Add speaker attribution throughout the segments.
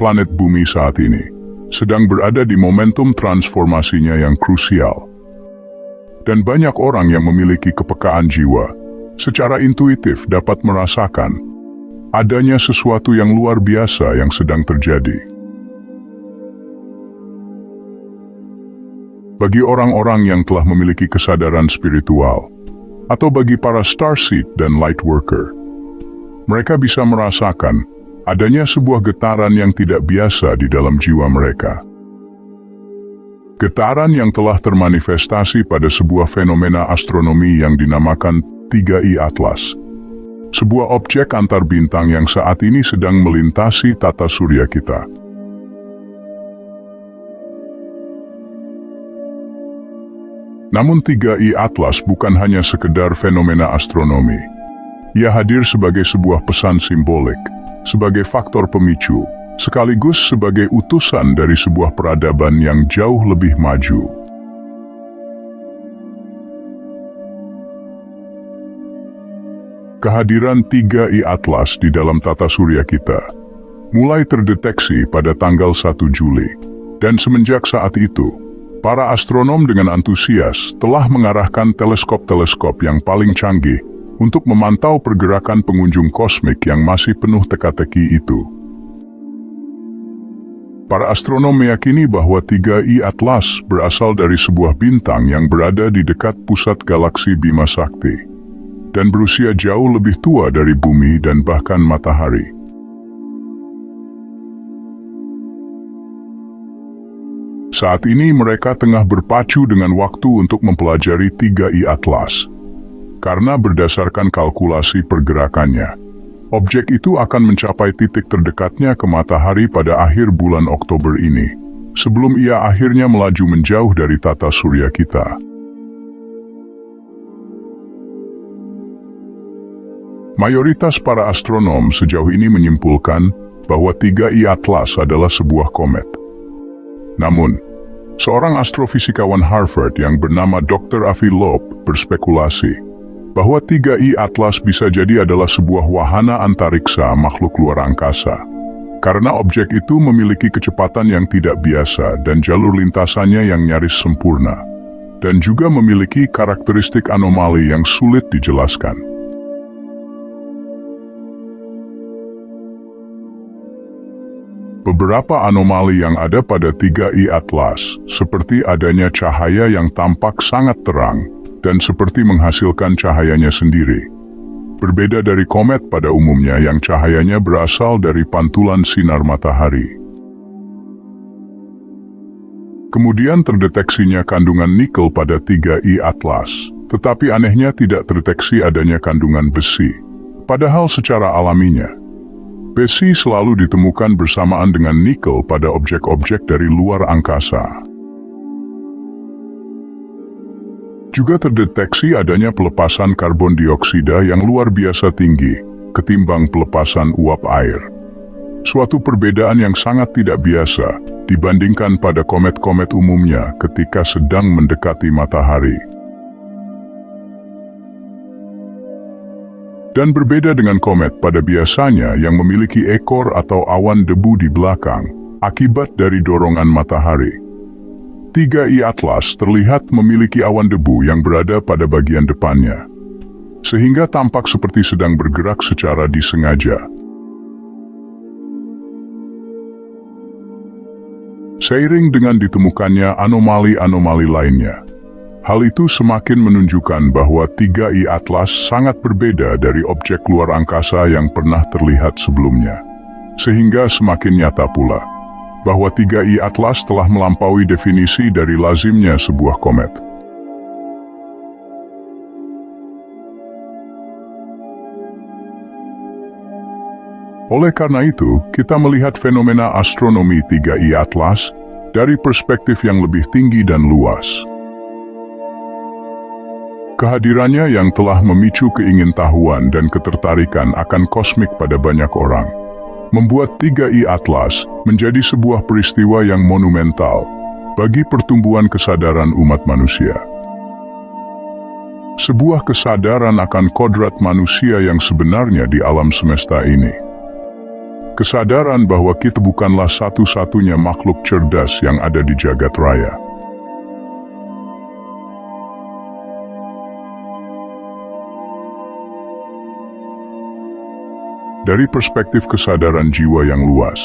Speaker 1: planet bumi saat ini sedang berada di momentum transformasinya yang krusial. Dan banyak orang yang memiliki kepekaan jiwa secara intuitif dapat merasakan adanya sesuatu yang luar biasa yang sedang terjadi. Bagi orang-orang yang telah memiliki kesadaran spiritual, atau bagi para starseed dan light worker, mereka bisa merasakan adanya sebuah getaran yang tidak biasa di dalam jiwa mereka. Getaran yang telah termanifestasi pada sebuah fenomena astronomi yang dinamakan 3i Atlas. Sebuah objek antar bintang yang saat ini sedang melintasi tata surya kita. Namun 3i Atlas bukan hanya sekedar fenomena astronomi. Ia hadir sebagai sebuah pesan simbolik, sebagai faktor pemicu, sekaligus sebagai utusan dari sebuah peradaban yang jauh lebih maju. Kehadiran 3i Atlas di dalam tata surya kita mulai terdeteksi pada tanggal 1 Juli, dan semenjak saat itu, para astronom dengan antusias telah mengarahkan teleskop-teleskop yang paling canggih untuk memantau pergerakan pengunjung kosmik yang masih penuh teka-teki itu. Para astronom meyakini bahwa 3i Atlas berasal dari sebuah bintang yang berada di dekat pusat galaksi Bima Sakti, dan berusia jauh lebih tua dari bumi dan bahkan matahari. Saat ini mereka tengah berpacu dengan waktu untuk mempelajari 3i Atlas. Karena berdasarkan kalkulasi pergerakannya, objek itu akan mencapai titik terdekatnya ke matahari pada akhir bulan Oktober ini, sebelum ia akhirnya melaju menjauh dari tata surya kita. Mayoritas para astronom sejauh ini menyimpulkan bahwa 3i Atlas adalah sebuah komet. Namun, seorang astrofisikawan Harvard yang bernama Dr. Avi Loeb berspekulasi bahwa 3i Atlas bisa jadi adalah sebuah wahana antariksa makhluk luar angkasa, karena objek itu memiliki kecepatan yang tidak biasa dan jalur lintasannya yang nyaris sempurna, dan juga memiliki karakteristik anomali yang sulit dijelaskan. Beberapa anomali yang ada pada 3i Atlas, seperti adanya cahaya yang tampak sangat terang, dan seperti menghasilkan cahayanya sendiri. Berbeda dari komet pada umumnya yang cahayanya berasal dari pantulan sinar matahari. Kemudian terdeteksinya kandungan nikel pada 3i Atlas, tetapi anehnya tidak terdeteksi adanya kandungan besi. Padahal secara alaminya, besi selalu ditemukan bersamaan dengan nikel pada objek-objek dari luar angkasa. Juga terdeteksi adanya pelepasan karbon dioksida yang luar biasa tinggi ketimbang pelepasan uap air. Suatu perbedaan yang sangat tidak biasa dibandingkan pada komet-komet umumnya ketika sedang mendekati matahari. Dan berbeda dengan komet pada biasanya yang memiliki ekor atau awan debu di belakang akibat dari dorongan matahari. 3i Atlas terlihat memiliki awan debu yang berada pada bagian depannya, sehingga tampak seperti sedang bergerak secara disengaja. Seiring dengan ditemukannya anomali-anomali lainnya, hal itu semakin menunjukkan bahwa 3i Atlas sangat berbeda dari objek luar angkasa yang pernah terlihat sebelumnya, sehingga semakin nyata pula bahwa 3i Atlas telah melampaui definisi dari lazimnya sebuah komet. Oleh karena itu, kita melihat fenomena astronomi 3i Atlas dari perspektif yang lebih tinggi dan luas. Kehadirannya yang telah memicu keingintahuan dan ketertarikan akan kosmik pada banyak orang, membuat 3i Atlas menjadi sebuah peristiwa yang monumental bagi pertumbuhan kesadaran umat manusia. Sebuah kesadaran akan kodrat manusia yang sebenarnya di alam semesta ini. Kesadaran bahwa kita bukanlah satu-satunya makhluk cerdas yang ada di jagat raya. Dari perspektif kesadaran jiwa yang luas,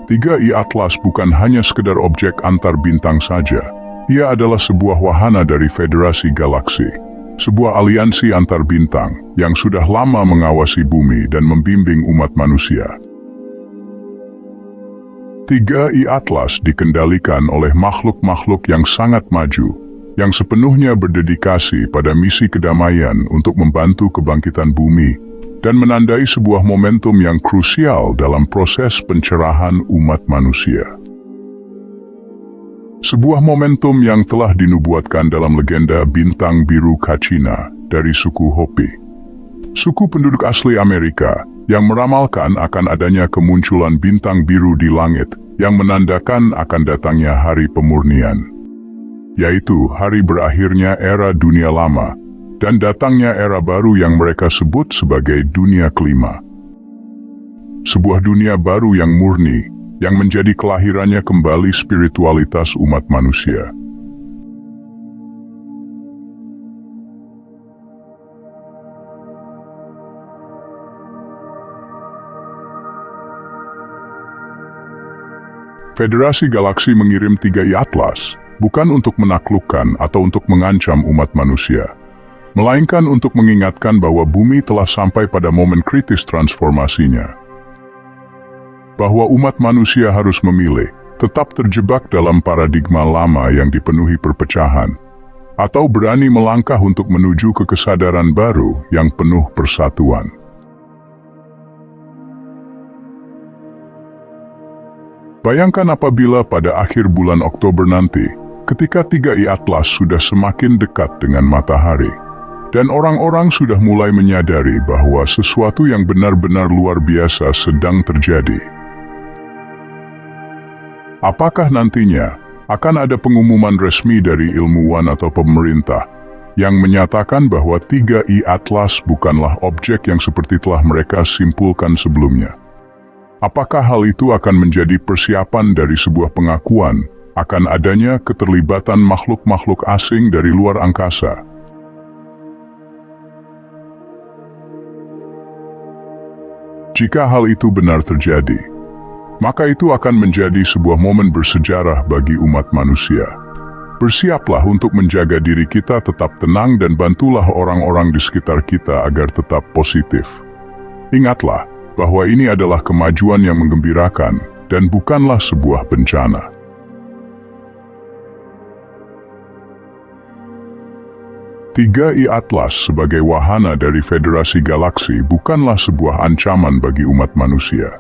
Speaker 1: 3i Atlas bukan hanya sekedar objek antar bintang saja. Ia adalah sebuah wahana dari Federasi Galaksi, sebuah aliansi antar bintang yang sudah lama mengawasi bumi dan membimbing umat manusia. 3i Atlas dikendalikan oleh makhluk-makhluk yang sangat maju, yang sepenuhnya berdedikasi pada misi kedamaian untuk membantu kebangkitan bumi, dan menandai sebuah momentum yang krusial dalam proses pencerahan umat manusia. Sebuah momentum yang telah dinubuatkan dalam legenda Bintang Biru Kachina dari suku Hopi, suku penduduk asli Amerika yang meramalkan akan adanya kemunculan bintang biru di langit yang menandakan akan datangnya hari pemurnian, yaitu hari berakhirnya era dunia lama dan datangnya era baru yang mereka sebut sebagai dunia kelima. Sebuah dunia baru yang murni, yang menjadi kelahirannya kembali spiritualitas umat manusia. Federasi Galaksi mengirim 3i Atlas, bukan untuk menaklukkan atau untuk mengancam umat manusia, melainkan untuk mengingatkan bahwa bumi telah sampai pada momen kritis transformasinya. Bahwa umat manusia harus memilih, tetap terjebak dalam paradigma lama yang dipenuhi perpecahan, atau berani melangkah untuk menuju ke kesadaran baru yang penuh persatuan. Bayangkan apabila pada akhir bulan Oktober nanti, ketika 3i Atlas sudah semakin dekat dengan matahari, dan orang-orang sudah mulai menyadari bahwa sesuatu yang benar-benar luar biasa sedang terjadi. Apakah nantinya akan ada pengumuman resmi dari ilmuwan atau pemerintah yang menyatakan bahwa 3i Atlas bukanlah objek yang seperti telah mereka simpulkan sebelumnya? Apakah hal itu akan menjadi persiapan dari sebuah pengakuan akan adanya keterlibatan makhluk-makhluk asing dari luar angkasa? Jika hal itu benar terjadi, maka itu akan menjadi sebuah momen bersejarah bagi umat manusia. Bersiaplah untuk menjaga diri kita tetap tenang dan bantulah orang-orang di sekitar kita agar tetap positif. Ingatlah bahwa ini adalah kemajuan yang menggembirakan dan bukanlah sebuah bencana. 3i Atlas sebagai wahana dari Federasi Galaksi bukanlah sebuah ancaman bagi umat manusia.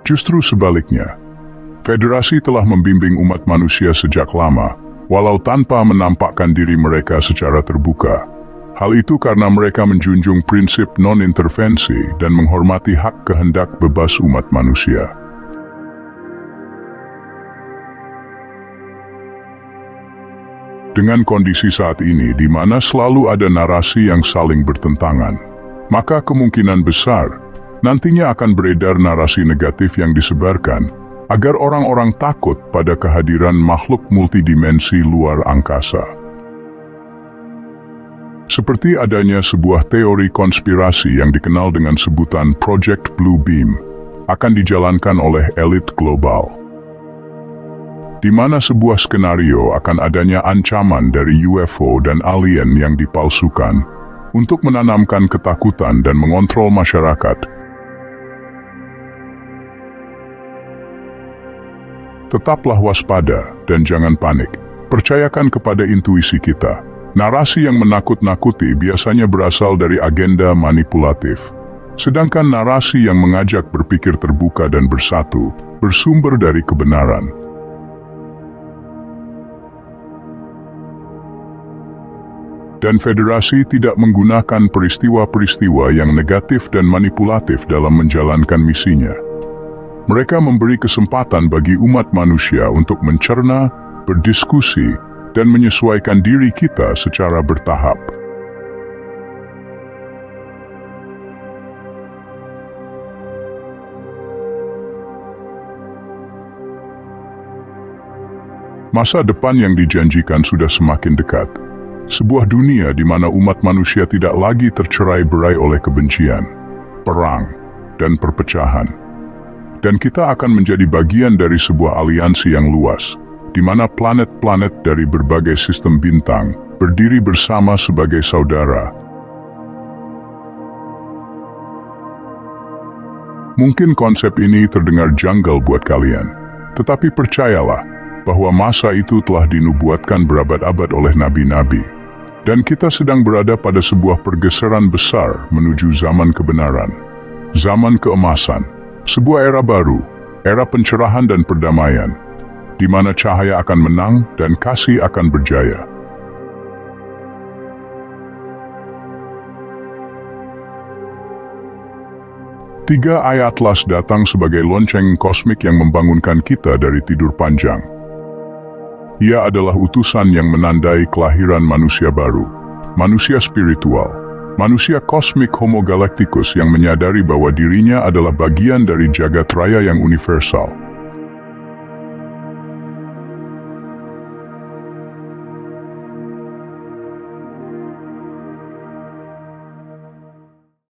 Speaker 1: Justru sebaliknya, Federasi telah membimbing umat manusia sejak lama, walau tanpa menampakkan diri mereka secara terbuka. Hal itu karena mereka menjunjung prinsip non-intervensi dan menghormati hak kehendak bebas umat manusia. Dengan kondisi saat ini di mana selalu ada narasi yang saling bertentangan, maka kemungkinan besar nantinya akan beredar narasi negatif yang disebarkan agar orang-orang takut pada kehadiran makhluk multidimensi luar angkasa. Seperti adanya sebuah teori konspirasi yang dikenal dengan sebutan Project Blue Beam akan dijalankan oleh elit global, di mana sebuah skenario akan adanya ancaman dari UFO dan alien yang dipalsukan untuk menanamkan ketakutan dan mengontrol masyarakat. Tetaplah waspada dan jangan panik. Percayakan kepada intuisi kita. Narasi yang menakut-nakuti biasanya berasal dari agenda manipulatif. Sedangkan narasi yang mengajak berpikir terbuka dan bersatu bersumber dari kebenaran. Dan Federasi tidak menggunakan peristiwa-peristiwa yang negatif dan manipulatif dalam menjalankan misinya. Mereka memberi kesempatan bagi umat manusia untuk mencerna, berdiskusi, dan menyesuaikan diri kita secara bertahap. Masa depan yang dijanjikan sudah semakin dekat. Sebuah dunia di mana umat manusia tidak lagi tercerai-berai oleh kebencian, perang, dan perpecahan. Dan kita akan menjadi bagian dari sebuah aliansi yang luas, di mana planet-planet dari berbagai sistem bintang berdiri bersama sebagai saudara. Mungkin konsep ini terdengar janggal buat kalian, tetapi percayalah bahwa masa itu telah dinubuatkan berabad-abad oleh nabi-nabi. Dan kita sedang berada pada sebuah pergeseran besar menuju zaman kebenaran, zaman keemasan, sebuah era baru, era pencerahan dan perdamaian, di mana cahaya akan menang dan kasih akan berjaya. Tiga ayat Atlas datang sebagai lonceng kosmik yang membangunkan kita dari tidur panjang. Ia adalah utusan yang menandai kelahiran manusia baru, manusia spiritual, manusia kosmik Homo galacticus yang menyadari bahwa dirinya adalah bagian dari jagat raya yang universal.